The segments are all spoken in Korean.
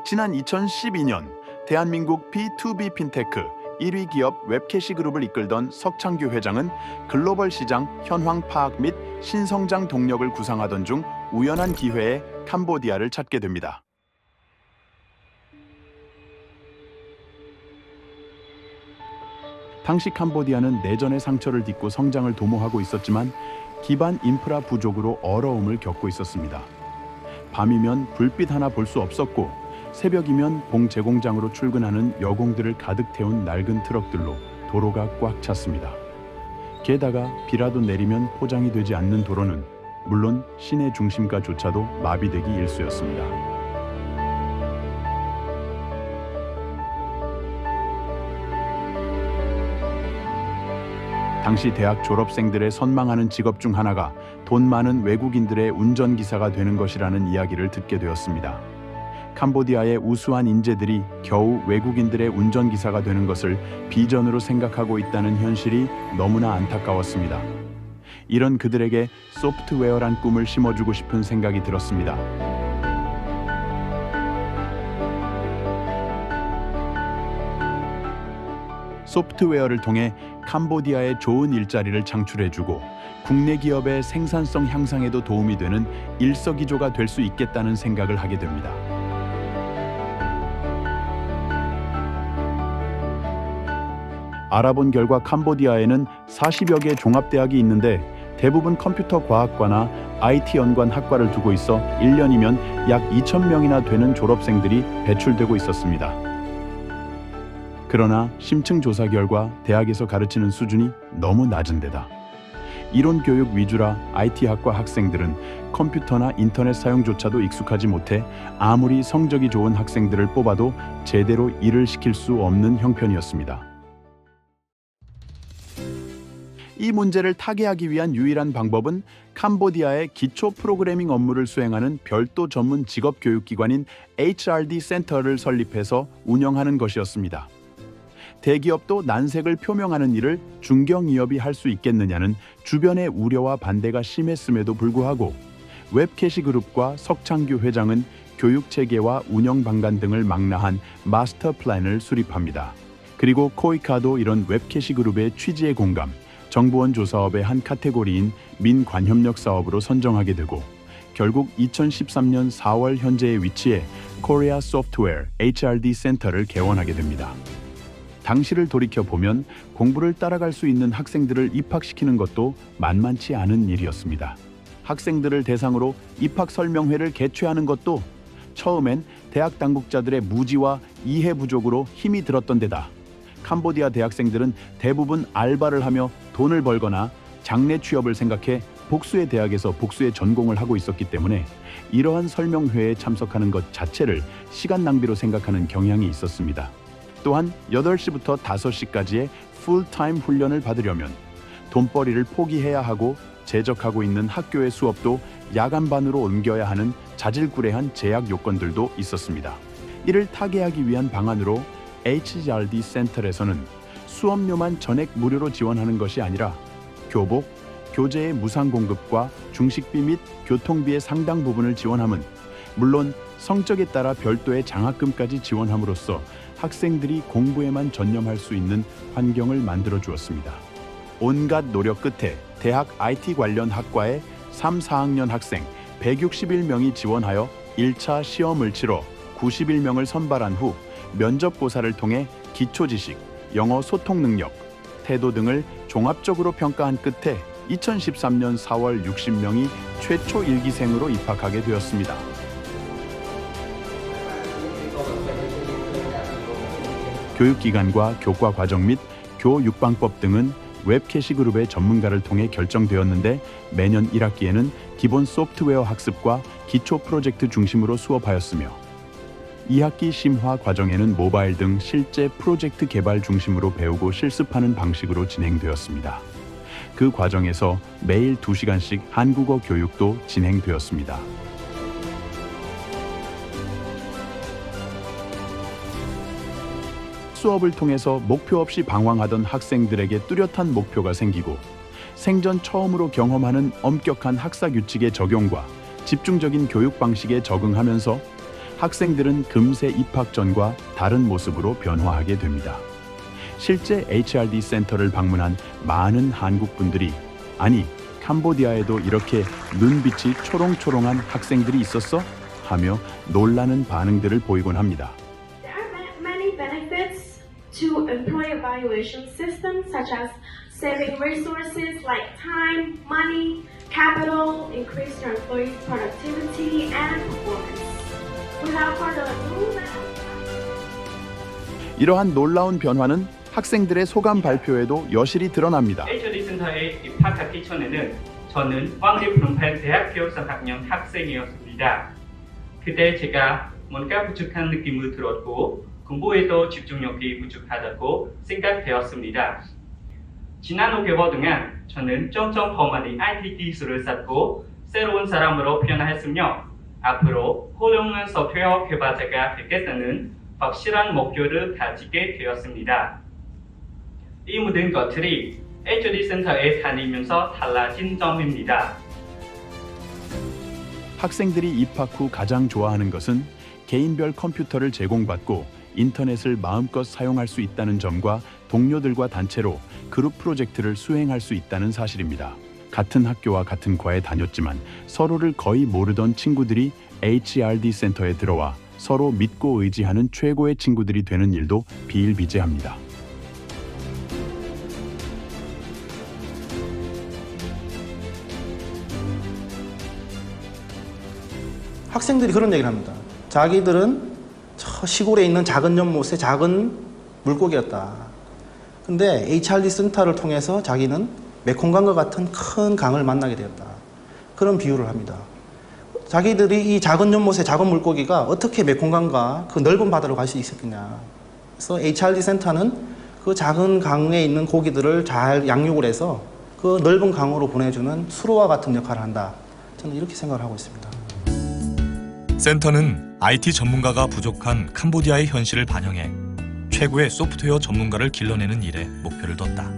지난 2012년 대한민국 B2B 핀테크 1위 기업 웹캐시그룹을 이끌던 석창규 회장은 글로벌 시장 현황 파악 및 신성장 동력을 구상하던 중 우연한 기회에 캄보디아를 찾게 됩니다. 당시 캄보디아는 내전의 상처를 딛고 성장을 도모하고 있었지만 기반 인프라 부족으로 어려움을 겪고 있었습니다. 밤이면 불빛 하나 볼 수 없었고 새벽이면 봉제공장으로 출근하는 여공들을 가득 태운 낡은 트럭들로 도로가 꽉 찼습니다. 게다가 비라도 내리면 포장이 되지 않는 도로는 물론 시내 중심가조차도 마비되기 일쑤였습니다. 당시 대학 졸업생들의 선망하는 직업 중 하나가 돈 많은 외국인들의 운전기사가 되는 것이라는 이야기를 듣게 되었습니다. 캄보디아의 우수한 인재들이 겨우 외국인들의 운전기사가 되는 것을 비전으로 생각하고 있다는 현실이 너무나 안타까웠습니다. 이런 그들에게 소프트웨어란 꿈을 심어주고 싶은 생각이 들었습니다. 소프트웨어를 통해 캄보디아에 좋은 일자리를 창출해주고 국내 기업의 생산성 향상에도 도움이 되는 일석이조가 될 수 있겠다는 생각을 하게 됩니다. 알아본 결과 캄보디아에는 40여 개 종합대학이 있는데 대부분 컴퓨터 과학과나 IT 연관 학과를 두고 있어 1년이면 약 2,000명이나 되는 졸업생들이 배출되고 있었습니다. 그러나 심층 조사 결과 대학에서 가르치는 수준이 너무 낮은 데다 이론 교육 위주라 IT학과 학생들은 컴퓨터나 인터넷 사용조차도 익숙하지 못해 아무리 성적이 좋은 학생들을 뽑아도 제대로 일을 시킬 수 없는 형편이었습니다. 이 문제를 타개하기 위한 유일한 방법은 캄보디아의 기초 프로그래밍 업무를 수행하는 별도 전문 직업 교육기관인 HRD 센터를 설립해서 운영하는 것이었습니다. 대기업도 난색을 표명하는 일을 중견기업이 할 수 있겠느냐는 주변의 우려와 반대가 심했음에도 불구하고 웹캐시그룹과 석창규 회장은 교육체계와 운영 방안 등을 망라한 마스터 플랜을 수립합니다. 그리고 코이카도 이런 웹캐시그룹의 취지에 공감, 정부원 조사업의 한 카테고리인 민관협력 사업으로 선정하게 되고 결국 2013년 4월 현재의 위치에 코리아 소프트웨어 HRD 센터를 개원하게 됩니다. 당시를 돌이켜보면 공부를 따라갈 수 있는 학생들을 입학시키는 것도 만만치 않은 일이었습니다. 학생들을 대상으로 입학 설명회를 개최하는 것도 처음엔 대학 당국자들의 무지와 이해 부족으로 힘이 들었던 데다 캄보디아 대학생들은 대부분 알바를 하며 돈을 벌거나 장래 취업을 생각해 복수의 대학에서 복수의 전공을 하고 있었기 때문에 이러한 설명회에 참석하는 것 자체를 시간 낭비로 생각하는 경향이 있었습니다. 또한 8시부터 5시까지의 풀타임 훈련을 받으려면 돈벌이를 포기해야 하고 재적하고 있는 학교의 수업도 야간반으로 옮겨야 하는 자질구레한 제약 요건들도 있었습니다. 이를 타개하기 위한 방안으로 HRD 센터에서는 수업료만 전액 무료로 지원하는 것이 아니라 교복, 교재의 무상 공급과 중식비 및 교통비의 상당 부분을 지원함은 물론 성적에 따라 별도의 장학금까지 지원함으로써 학생들이 공부에만 전념할 수 있는 환경을 만들어 주었습니다. 온갖 노력 끝에 대학 IT 관련 학과의 3, 4학년 학생 161명이 지원하여 1차 시험을 치러 91명을 선발한 후 면접고사를 통해 기초지식, 영어 소통 능력, 태도 등을 종합적으로 평가한 끝에 2013년 4월 60명이 최초 1기생으로 입학하게 되었습니다. 교육기관과 교과 과정 및 교육방법 등은 웹캐시그룹의 전문가를 통해 결정되었는데 매년 1학기에는 기본 소프트웨어 학습과 기초 프로젝트 중심으로 수업하였으며 2학기 심화 과정에는 모바일 등 실제 프로젝트 개발 중심으로 배우고 실습하는 방식으로 진행되었습니다. 그 과정에서 매일 2시간씩 한국어 교육도 진행되었습니다. 수업을 통해서 목표 없이 방황하던 학생들에게 뚜렷한 목표가 생기고 생전 처음으로 경험하는 엄격한 학사 규칙의 적용과 집중적인 교육 방식에 적응하면서 학생들은 금세 입학 전과 다른 모습으로 변화하게 됩니다. 실제 HRD 센터를 방문한 많은 한국 분들이 아니 캄보디아에도 이렇게 눈빛이 초롱초롱한 학생들이 있었어? 하며 놀라는 반응들을 보이곤 합니다. There are many benefits to employee evaluation systems such as saving resources like time, money, capital, increase your employees' productivity and performance. Without further ado, 이러한 놀라운 변화는 학생들의 소감 발표에도 여실히 드러납니다. HRD 센터에 입학하기 전에는 저는 왕리프롬펜 대학교 3학년 학생이었습니다. 그때 제가 뭔가 부족한 느낌을 들었고 공부에도 집중력이 부족하다고 생각되었습니다. 지난 5개월 동안 저는 점점 더 많은 IT 기술을 쌓고 새로운 사람으로 변화했으며 앞으로 훌륭한 소프트웨어 개발자가 되겠다는 확실한 목표를 가지게 되었습니다. 이 모든 것들이 HRD 센터에 다니면서 달라진 점입니다. 학생들이 입학 후 가장 좋아하는 것은 개인별 컴퓨터를 제공받고 인터넷을 마음껏 사용할 수 있다는 점과 동료들과 단체로 그룹 프로젝트를 수행할 수 있다는 사실입니다. 같은 학교와 같은 과에 다녔지만 서로를 거의 모르던 친구들이 HRD 센터에 들어와 서로 믿고 의지하는 최고의 친구들이 되는 일도 비일비재합니다. 학생들이 그런 얘기를 합니다. 자기들은 저 시골에 있는 작은 연못의 작은 물고기였다. 근데 HRD 센터를 통해서 자기는 메콩강과 같은 큰 강을 만나게 되었다. 그런 비유를 합니다. 자기들이 이 작은 연못의 작은 물고기가 어떻게 메콩강과 그 넓은 바다로 갈 수 있었겠냐. 그래서 HRD 센터는 그 작은 강에 있는 고기들을 잘 양육을 해서 그 넓은 강으로 보내주는 수로와 같은 역할을 한다. 저는 이렇게 생각을 하고 있습니다. 센터는 IT 전문가가 부족한 캄보디아의 현실을 반영해 최고의 소프트웨어 전문가를 길러내는 일에 목표를 뒀다.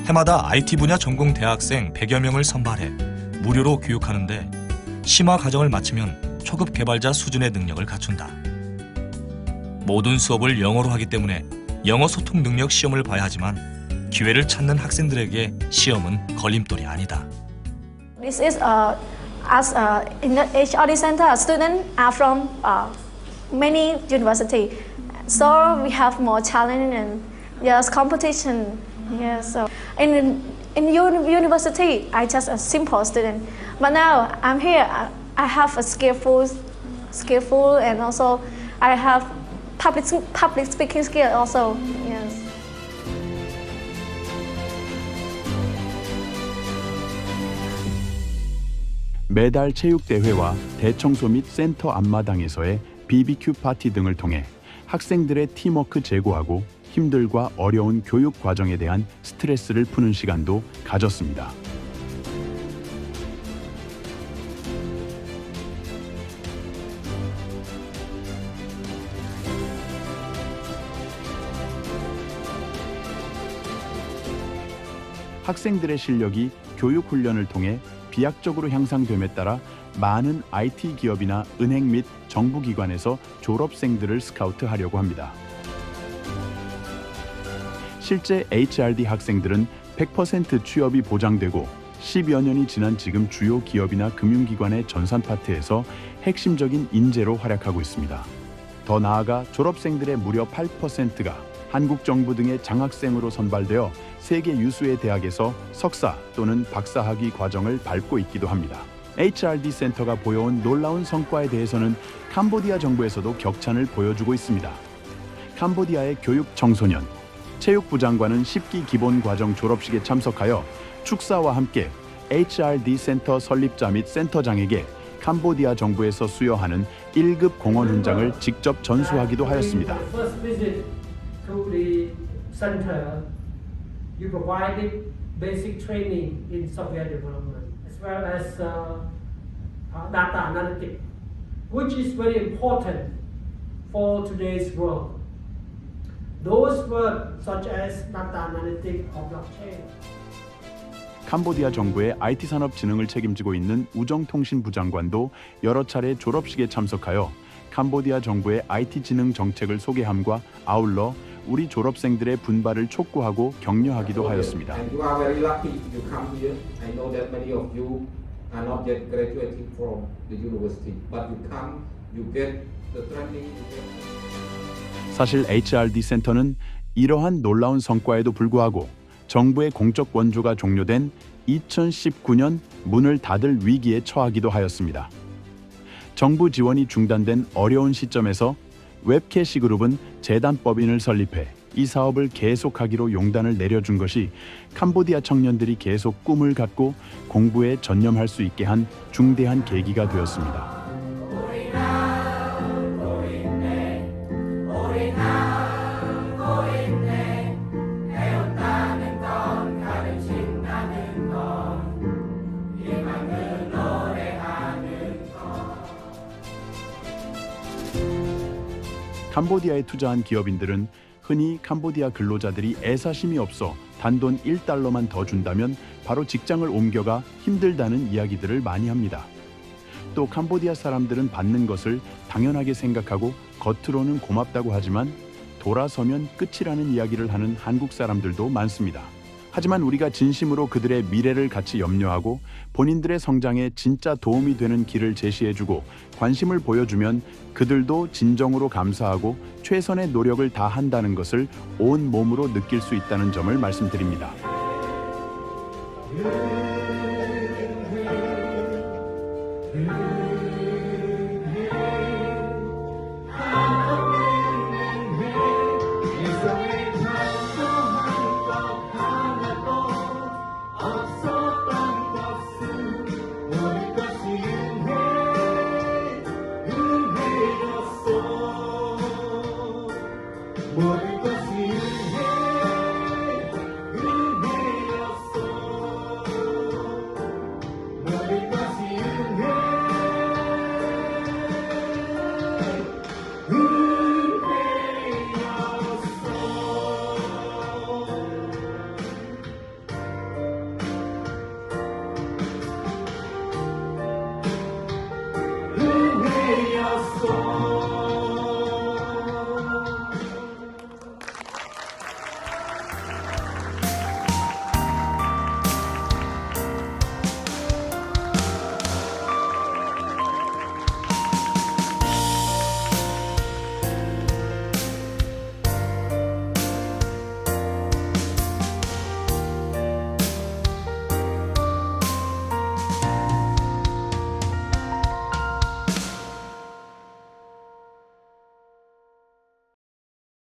해마다 IT 분야 전공 대학생 100여 명을 선발해 무료로 교육하는데 심화 과정을 마치면 초급 개발자 수준의 능력을 갖춘다. 모든 수업을 영어로 하기 때문에 영어 소통 능력 시험을 봐야 하지만 기회를 찾는 학생들에게 시험은 걸림돌이 아니다. This is as in the HRD center, students are from many universities, so we have more challenge and yes, competition. Yes, so in university, I just a simple student, but now I'm here. I have a skillful, and also I have public speaking skill also. Yes. 매달 체육대회와 대청소 및 센터 앞마당에서의 BBQ 파티 등을 통해 학생들의 팀워크 제고하고 힘들과 어려운 교육 과정에 대한 스트레스를 푸는 시간도 가졌습니다. 학생들의 실력이 교육 훈련을 통해 비약적으로 향상됨에 따라 많은 IT 기업이나 은행 및 정부기관에서 졸업생들을 스카우트하려고 합니다. 실제 HRD 학생들은 100% 취업이 보장되고 10여 년이 지난 지금 주요 기업이나 금융기관의 전산파트에서 핵심적인 인재로 활약하고 있습니다. 더 나아가 졸업생들의 무려 8%가 한국 정부 등의 장학생으로 선발되어 세계 유수의 대학에서 석사 또는 박사학위 과정을 밟고 있기도 합니다. HRD 센터가 보여온 놀라운 성과에 대해서는 캄보디아 정부에서도 격찬을 보여주고 있습니다. 캄보디아의 교육 청소년, 체육부 장관은 10기 기본과정 졸업식에 참석하여 축사와 함께 HRD 센터 설립자 및 센터장에게 캄보디아 정부에서 수여하는 1급 공헌 훈장을 직접 전수하기도 하였습니다. To the center, you provided basic training in software development as well as data analytics, which is very important for today's world. Those words such as data analytics or blockchain. 캄보디아 정부의 IT 산업 진흥을 책임지고 있는 우정통신부 장관도 여러 차례 졸업식에 참석하여 캄보디아 정부의 IT 진흥 정책을 소개함과 아울러 우리 졸업생들의 분발을 촉구하고 격려하기도 하였습니다. And you are very lucky you come here. I know that many of you are not yet graduating from the university, but you come, you get the training. 사실 HRD 센터는 이러한 놀라운 성과에도 불구하고 정부의 공적 원조가 종료된 2019년 문을 닫을 위기에 처하기도 하였습니다. 정부 지원이 중단된 어려운 시점에서 웹캐시 그룹은 재단법인을 설립해 이 사업을 계속하기로 용단을 내려준 것이 캄보디아 청년들이 계속 꿈을 갖고 공부에 전념할 수 있게 한 중대한 계기가 되었습니다. 캄보디아에 투자한 기업인들은 흔히 캄보디아 근로자들이 애사심이 없어 단돈 1달러만 더 준다면 바로 직장을 옮겨가 힘들다는 이야기들을 많이 합니다. 또 캄보디아 사람들은 받는 것을 당연하게 생각하고 겉으로는 고맙다고 하지만 돌아서면 끝이라는 이야기를 하는 한국 사람들도 많습니다. 하지만 우리가 진심으로 그들의 미래를 같이 염려하고 본인들의 성장에 진짜 도움이 되는 길을 제시해주고 관심을 보여주면 그들도 진정으로 감사하고 최선의 노력을 다한다는 것을 온 몸으로 느낄 수 있다는 점을 말씀드립니다.